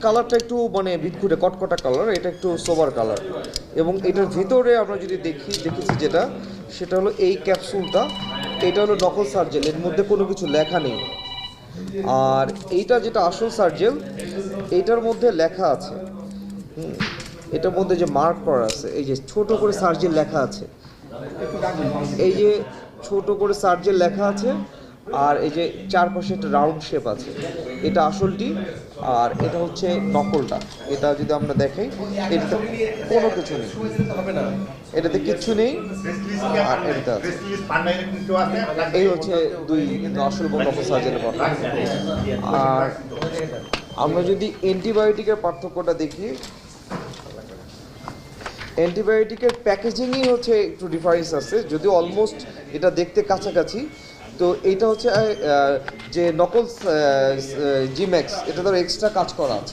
কালারটা একটু মানে বিটকুটে কটকটা কালার, এটা একটু সোবার কালার। এবং এটার ভিতরে আমরা যদি দেখেছি যেটা, সেটা হলো এই ক্যাপসুলটা, এটা হলো নকল সার্জেল, এর মধ্যে কোনো কিছু লেখা নেই। আর এইটা যেটা আসল সার্জেল, এইটার মধ্যে লেখা আছে, এটার মধ্যে যে মার্ক করা আছে, এই যে ছোট করে সার্জেল লেখা আছে, এই যে ছোট করে সার্জেল লেখা আছে, আর এই যে চারপাশে একটা রাউন্ড শেপ আছে, এটা আসলটি। আর এটা হচ্ছে নকলটা। এটা যদি আমরা দেখাই, এটাতে কোনো কিছু নেই, এটাতে কিচ্ছু নেই। আর এটাতে আছে, এই হচ্ছে দুই আসল নকল সার্জেলের পার্থক্য। আর আমরা যদি অ্যান্টিবায়োটিকের পার্থক্যটা দেখি, অ্যান্টিবায়োটিকের প্যাকেজিংই হচ্ছে একটু ডিফারেন্স আছে, যদিও অলমোস্ট এটা দেখতে কাছাকাছি। তো এইটা হচ্ছে যে নকল জিম্যাক্স, এটা ধরো এক্সট্রা কাজ করা আছে।